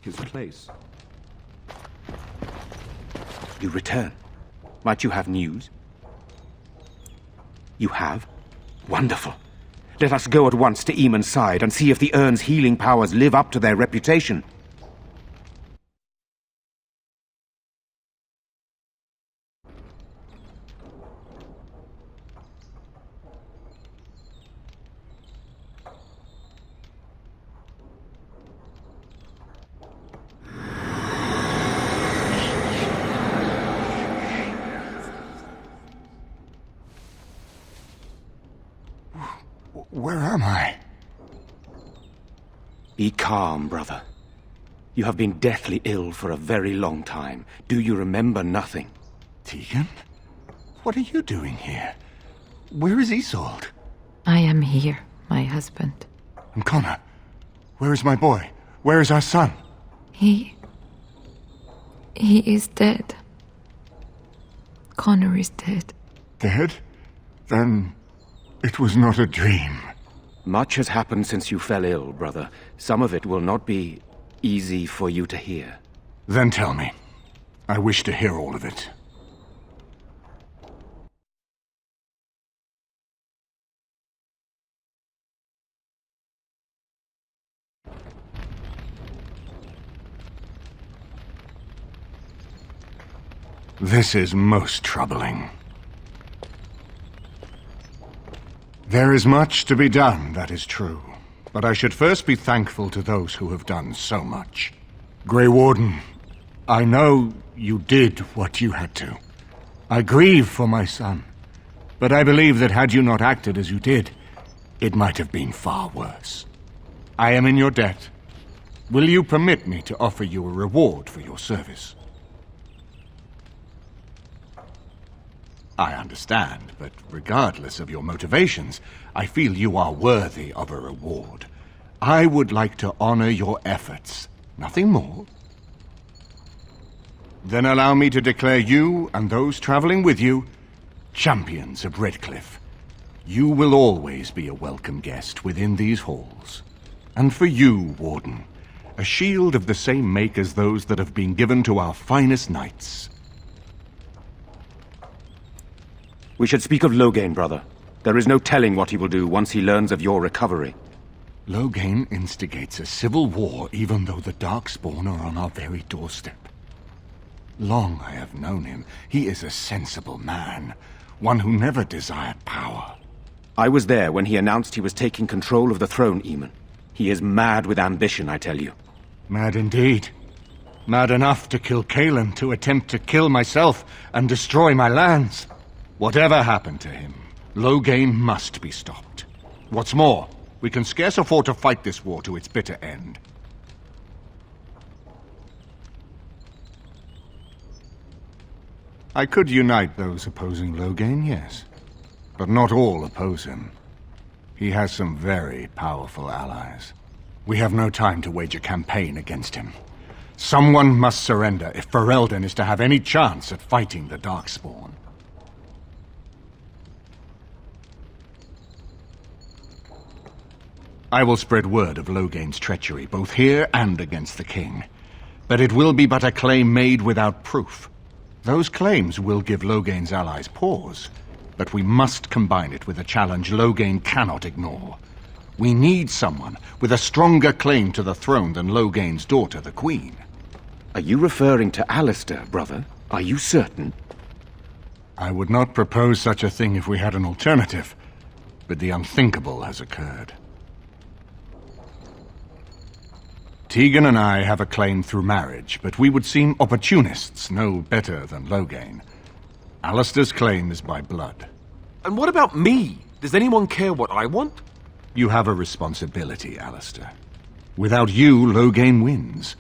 his place. You return. Might you have news? You have? Wonderful. Let us go at once to Eamon's side and see if the urn's healing powers live up to their reputation. Where am I? Be calm, brother. You have been deathly ill for a very long time. Do you remember nothing? Tegan? What are you doing here? Where is Isolde? I am here, my husband. And Connor? Where is my boy? Where is our son? He is dead. Connor is dead. Dead? Then it was not a dream. Much has happened since you fell ill, brother. Some of it will not be easy for you to hear. Then tell me. I wish to hear all of it. This is most troubling. There is much to be done, that is true. But I should first be thankful to those who have done so much. Grey Warden, I know you did what you had to. I grieve for my son. But I believe that had you not acted as you did, it might have been far worse. I am in your debt. Will you permit me to offer you a reward for your service? I understand, but regardless of your motivations, I feel you are worthy of a reward. I would like to honor your efforts. Nothing more. Then allow me to declare you and those traveling with you champions of Redcliffe. You will always be a welcome guest within these halls. And for you, Warden, a shield of the same make as those that have been given to our finest knights. We should speak of Loghain, brother. There is no telling what he will do once he learns of your recovery. Loghain instigates a civil war even though the Darkspawn are on our very doorstep. Long I have known him. He is a sensible man, one who never desired power. I was there when he announced he was taking control of the throne, Eamon. He is mad with ambition, I tell you. Mad indeed. Mad enough to kill Cailan, to attempt to kill myself and destroy my lands. Whatever happened to him, Loghain must be stopped. What's more, we can scarce afford to fight this war to its bitter end. I could unite those opposing Loghain, yes. But not all oppose him. He has some very powerful allies. We have no time to wage a campaign against him. Someone must surrender if Ferelden is to have any chance at fighting the Darkspawn. I will spread word of Loghain's treachery, both here and against the king. But it will be but a claim made without proof. Those claims will give Loghain's allies pause, but we must combine it with a challenge Loghain cannot ignore. We need someone with a stronger claim to the throne than Loghain's daughter, the Queen. Are you referring to Alistair, brother? Are you certain? I would not propose such a thing if we had an alternative, but the unthinkable has occurred. Tegan and I have a claim through marriage, but we would seem opportunists no better than Loghain. Alistair's claim is by blood. And what about me? Does anyone care what I want? You have a responsibility, Alistair. Without you, Loghain wins.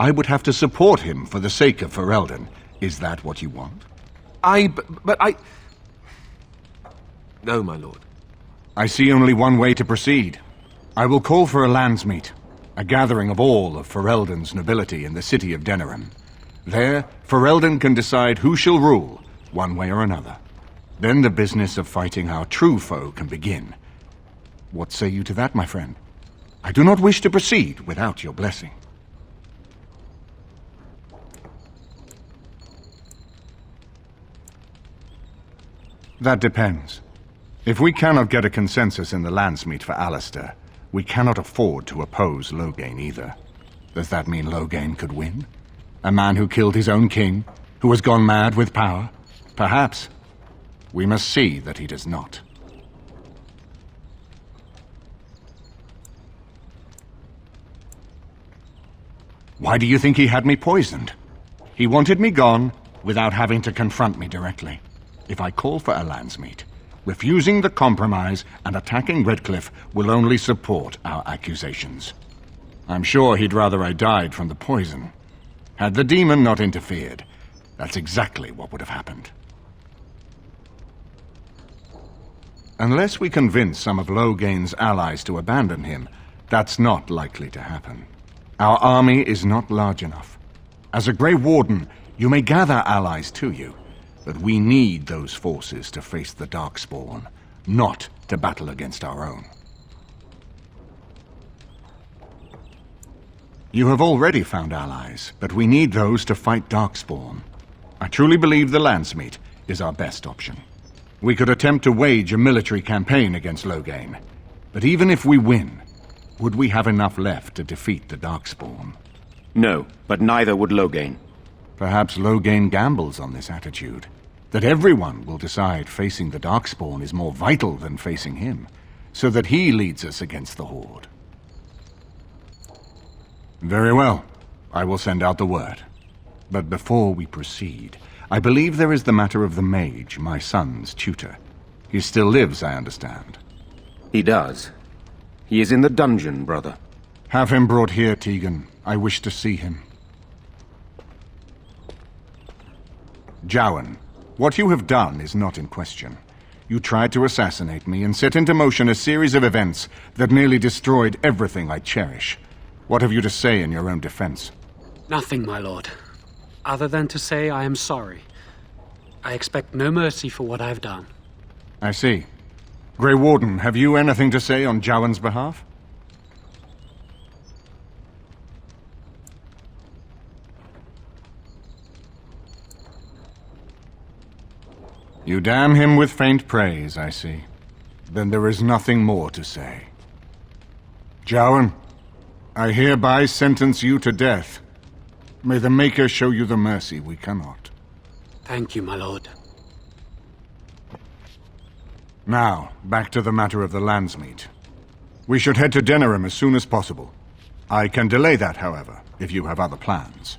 I would have to support him for the sake of Ferelden. Is that what you want? But I... No, my lord. I see only one way to proceed. I will call for a landsmeet. A gathering of all of Ferelden's nobility in the city of Denerim. There, Ferelden can decide who shall rule, one way or another. Then the business of fighting our true foe can begin. What say you to that, my friend? I do not wish to proceed without your blessing. That depends. If we cannot get a consensus in the Landsmeet for Alistair, we cannot afford to oppose Loghain either. Does that mean Loghain could win? A man who killed his own king, who has gone mad with power? Perhaps. We must see that he does not. Why do you think he had me poisoned? He wanted me gone without having to confront me directly. If I call for a Landsmeet, refusing the compromise and attacking Redcliffe will only support our accusations. I'm sure he'd rather I died from the poison. Had the demon not interfered, that's exactly what would have happened. Unless we convince some of Loghain's allies to abandon him, that's not likely to happen. Our army is not large enough. As a Grey Warden, you may gather allies to you, but we need those forces to face the Darkspawn, not to battle against our own. You have already found allies, but we need those to fight Darkspawn. I truly believe the Landsmeet is our best option. We could attempt to wage a military campaign against Loghain, but even if we win, would we have enough left to defeat the Darkspawn? No, but neither would Loghain. Perhaps Loghain gambles on this attitude, that everyone will decide facing the Darkspawn is more vital than facing him, so that he leads us against the Horde. Very well. I will send out the word. But before we proceed, I believe there is the matter of the mage, my son's tutor. He still lives, I understand. He does. He is in the dungeon, brother. Have him brought here, Tegan. I wish to see him. Jowan, what you have done is not in question. You tried to assassinate me and set into motion a series of events that nearly destroyed everything I cherish. What have you to say in your own defense? Nothing, my lord. Other than to say I am sorry. I expect no mercy for what I've done. I see. Grey Warden, have you anything to say on Jowan's behalf? You damn him with faint praise, I see. Then there is nothing more to say. Jowan, I hereby sentence you to death. May the Maker show you the mercy we cannot. Thank you, my lord. Now, back to the matter of the Landsmeet. We should head to Denerim as soon as possible. I can delay that, however, if you have other plans.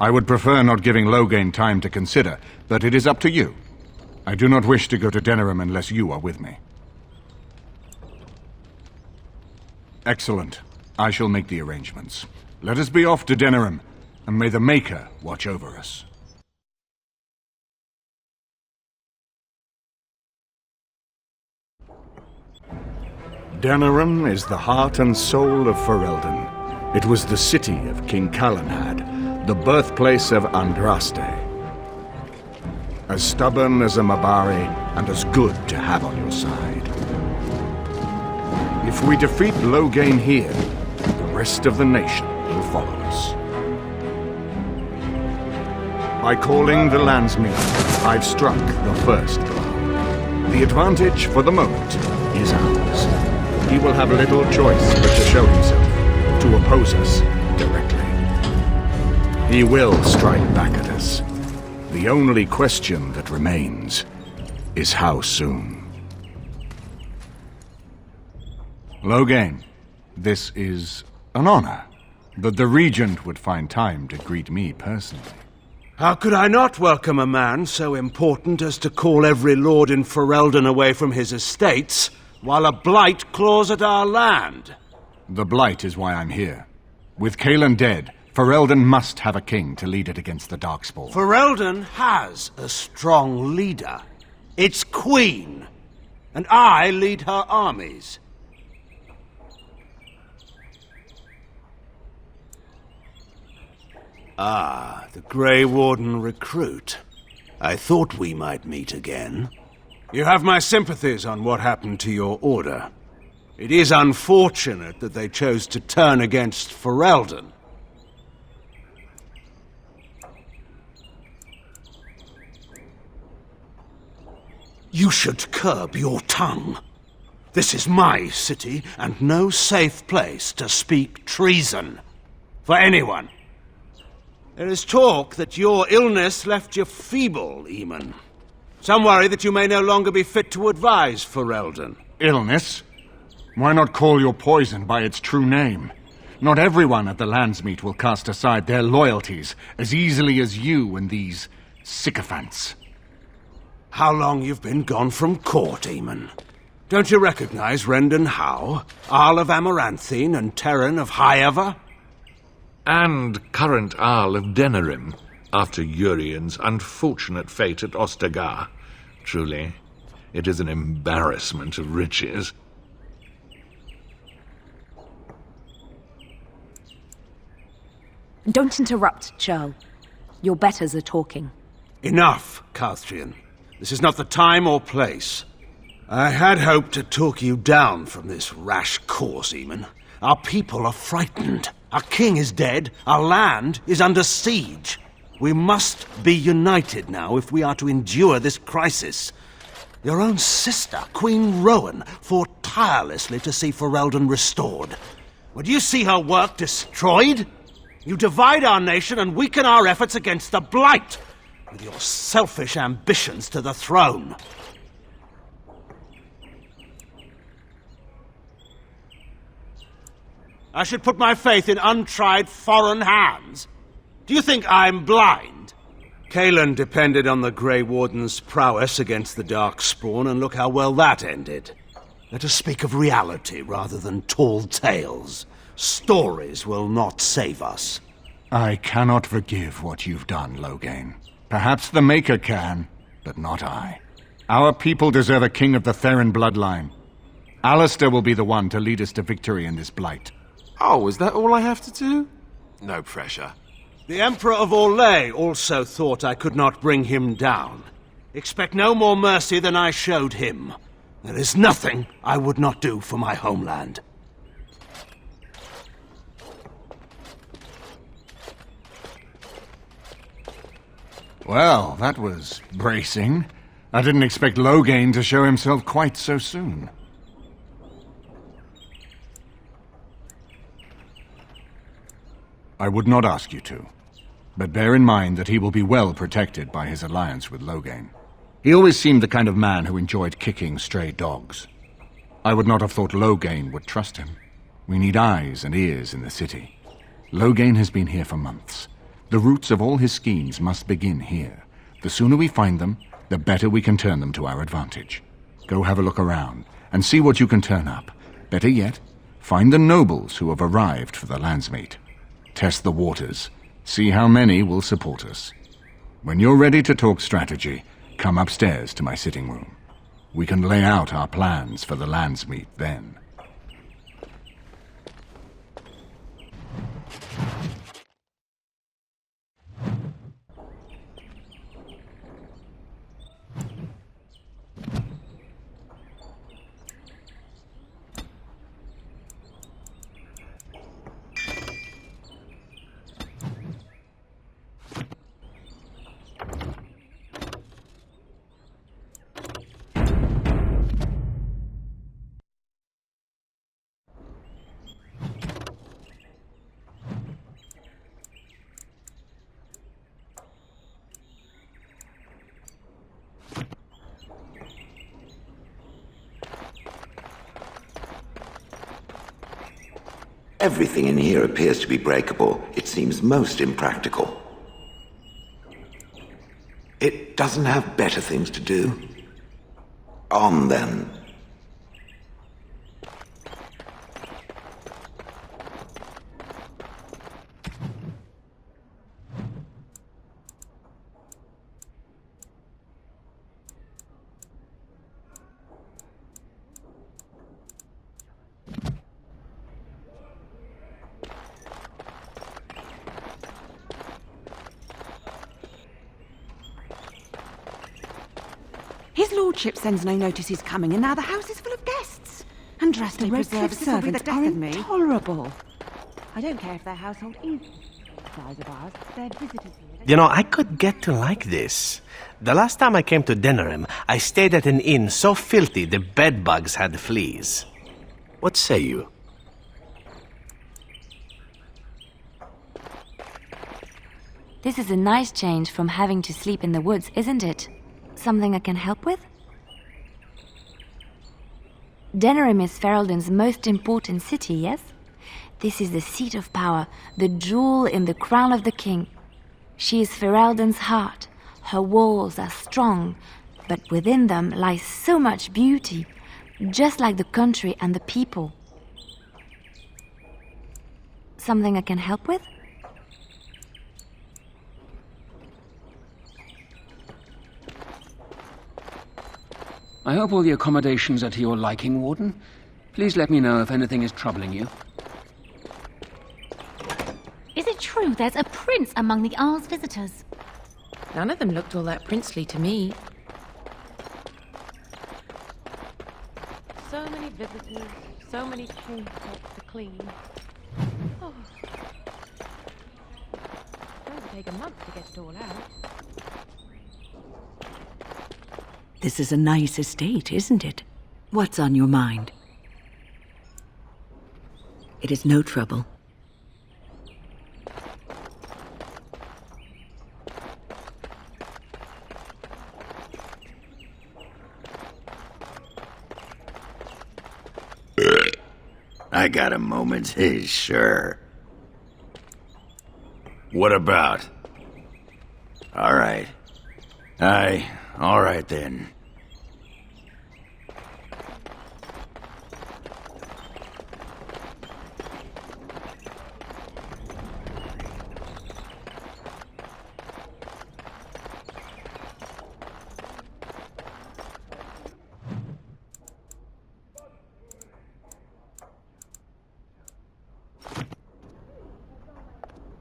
I would prefer not giving Loghain time to consider, but it is up to you. I do not wish to go to Denerim unless you are with me. Excellent. I shall make the arrangements. Let us be off to Denerim, and may the Maker watch over us. Denerim is the heart and soul of Ferelden. It was the city of King Calenhad, the birthplace of Andraste. As stubborn as a Mabari, and as good to have on your side. If we defeat Loghain here, the rest of the nation will follow us. By calling the Landsmeet, I've struck the first blow. The advantage, for the moment, is ours. He will have little choice but to show himself, to oppose us directly. He will strike back at us. The only question that remains is how soon. Loghain, this is an honor, but the Regent would find time to greet me personally. How could I not welcome a man so important as to call every lord in Ferelden away from his estates, while a blight claws at our land? The blight is why I'm here. With Cailan dead, Ferelden must have a king to lead it against the Darkspawn. Ferelden has a strong leader. Its queen. And I lead her armies. Ah, the Grey Warden recruit. I thought we might meet again. You have my sympathies on what happened to your order. It is unfortunate that they chose to turn against Ferelden. You should curb your tongue. This is my city, and no safe place to speak treason. For anyone. There is talk that your illness left you feeble, Eamon. Some worry that you may no longer be fit to advise Ferelden. Illness? Why not call your poison by its true name? Not everyone at the Landsmeet will cast aside their loyalties as easily as you and these sycophants. How long you've been gone from court, Eamon? Don't you recognize Rendon Howe, Arl of Amaranthine, and Terran of Highever? And current Arl of Denerim, after Urien's unfortunate fate at Ostagar. Truly, it is an embarrassment of riches. Don't interrupt, Churl. Your betters are talking. Enough, Calthrian. This is not the time or place. I had hoped to talk you down from this rash course, Eamon. Our people are frightened. Our king is dead. Our land is under siege. We must be united now if we are to endure this crisis. Your own sister, Queen Rowan, fought tirelessly to see Ferelden restored. Would you see her work destroyed? You divide our nation and weaken our efforts against the Blight, with your selfish ambitions to the throne. I should put my faith in untried foreign hands? Do you think I'm blind? Cailan depended on the Grey Warden's prowess against the Darkspawn, and look how well that ended. Let us speak of reality rather than tall tales. Stories will not save us. I cannot forgive what you've done, Loghain. Perhaps the Maker can, but not I. Our people deserve a king of the Theron bloodline. Alistair will be the one to lead us to victory in this blight. Oh, is that all I have to do? No pressure. The Emperor of Orlais also thought I could not bring him down. Expect no more mercy than I showed him. There is nothing I would not do for my homeland. Well, that was bracing. I didn't expect Loghain to show himself quite so soon. I would not ask you to, but bear in mind that he will be well protected by his alliance with Loghain. He always seemed the kind of man who enjoyed kicking stray dogs. I would not have thought Loghain would trust him. We need eyes and ears in the city. Loghain has been here for months. The roots of all his schemes must begin here. The sooner we find them, the better we can turn them to our advantage. Go have a look around, and see what you can turn up. Better yet, find the nobles who have arrived for the Landsmeet. Test the waters. See how many will support us. When you're ready to talk strategy, come upstairs to my sitting room. We can lay out our plans for the Landsmeet then. Everything in here appears to be breakable. It seems most impractical. It doesn't have better things to do. On then. His lordship sends no notice he's coming, and now the house is full of guests. And dressed in Redcliffe servants are intolerable. I don't care if they're household either. size of ours. They're visitors here. You know, I could get to like this. The last time I came to Denerim, I stayed at an inn so filthy the bedbugs had fleas. What say you? This is a nice change from having to sleep in the woods, isn't it? Something I can help with? Denerim is Ferelden's most important city, yes? This is the seat of power, the jewel in the crown of the king. She is Ferelden's heart. Her walls are strong, but within them lies so much beauty, just like the country and the people. Something I can help with? I hope all the accommodations are to your liking, Warden. Please let me know if anything is troubling you. Is it true there's a prince among the Arl's visitors? None of them looked all that princely to me. So many visitors, so many tombstones to clean. Oh. It's going to take a month to get it all out. This is a nice estate, isn't it? What's on your mind? It is no trouble. I got a moment, sure. What about? All right. All right then.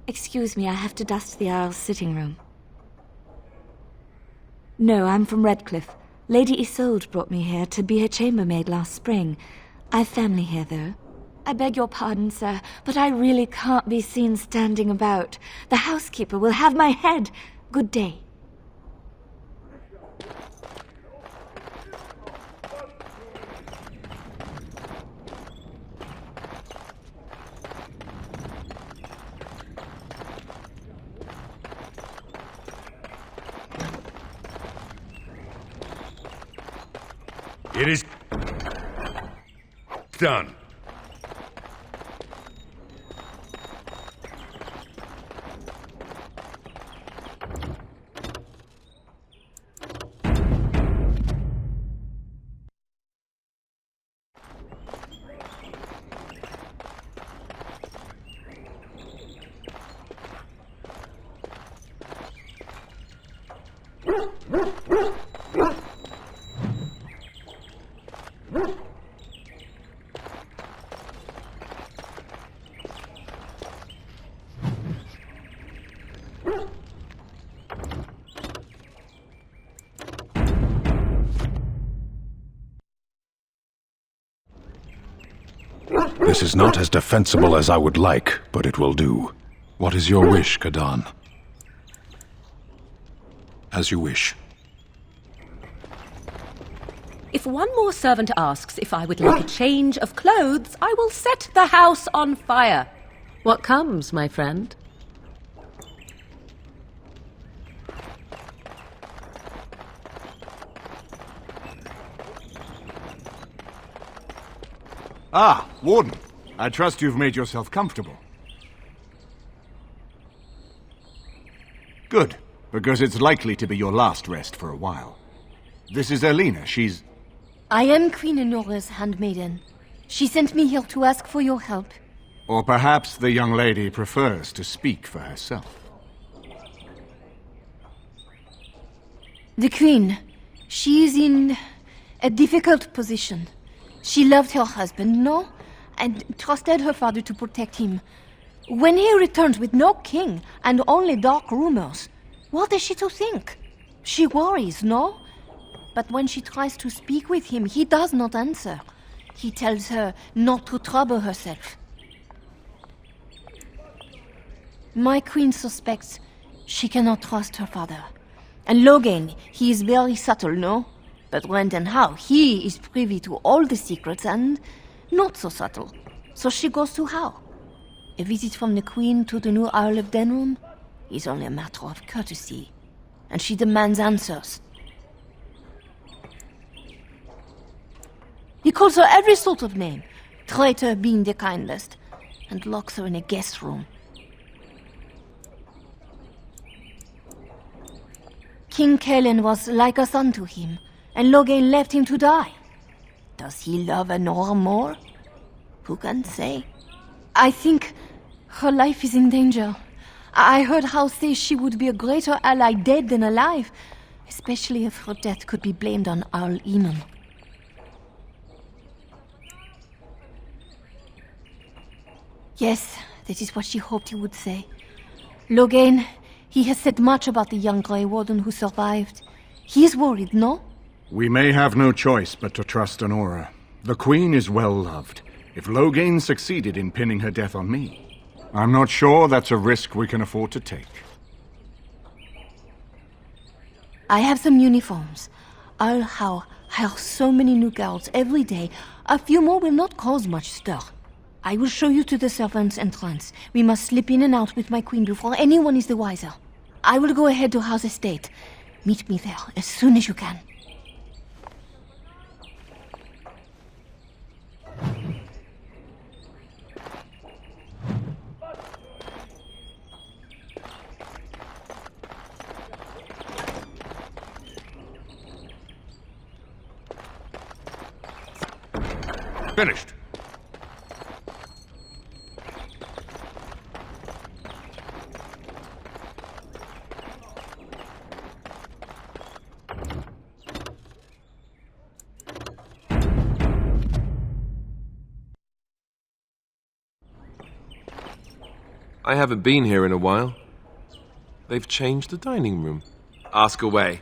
Excuse me, I have to dust the Arl's sitting room. No, I'm from Redcliffe. Lady Isolde brought me here to be her chambermaid last spring. I've family here, though. I beg your pardon, sir, but I really can't be seen standing about. The housekeeper will have my head. Good day. It is done. This is not as defensible as I would like, but it will do. What is your wish, Kadan? As you wish. If one more servant asks if I would like a change of clothes, I will set the house on fire. What comes, my friend? Ah, Warden. I trust you've made yourself comfortable. Good, because it's likely to be your last rest for a while. This is Elena. She's... I am Queen Enora's handmaiden. She sent me here to ask for your help. Or perhaps the young lady prefers to speak for herself. The Queen. She is in a difficult position. She loved her husband, no? And trusted her father to protect him. When he returned with no king and only dark rumors, what is she to think? She worries, no? But when she tries to speak with him, he does not answer. He tells her not to trouble herself. My queen suspects she cannot trust her father. And Logain, he is very subtle, no? But Renton Howe, he is privy to all the secrets and not so subtle. So she goes to Howe. A visit from the queen to the new Earl of Denham is only a matter of courtesy. And she demands answers. He calls her every sort of name, traitor being the kindest, and locks her in a guest room. King Kellen was like a son to him, and Logain left him to die. Does he love Honora more? Who can say? I think her life is in danger. I heard Howe say she would be a greater ally dead than alive, especially if her death could be blamed on Earl Eamon. Yes, that is what she hoped he would say. Logain, he has said much about the young Grey Warden who survived. He is worried, no? We may have no choice but to trust Honora. The Queen is well loved. If Logain succeeded in pinning her death on me, I'm not sure that's a risk we can afford to take. I have some uniforms. Earl Howe hires so many new guards every day. A few more will not cause much stir. I will show you to the servants' entrance. We must slip in and out with my queen before anyone is the wiser. I will go ahead to Howe's estate. Meet me there as soon as you can. Finished. I haven't been here in a while. They've changed the dining room. Ask away.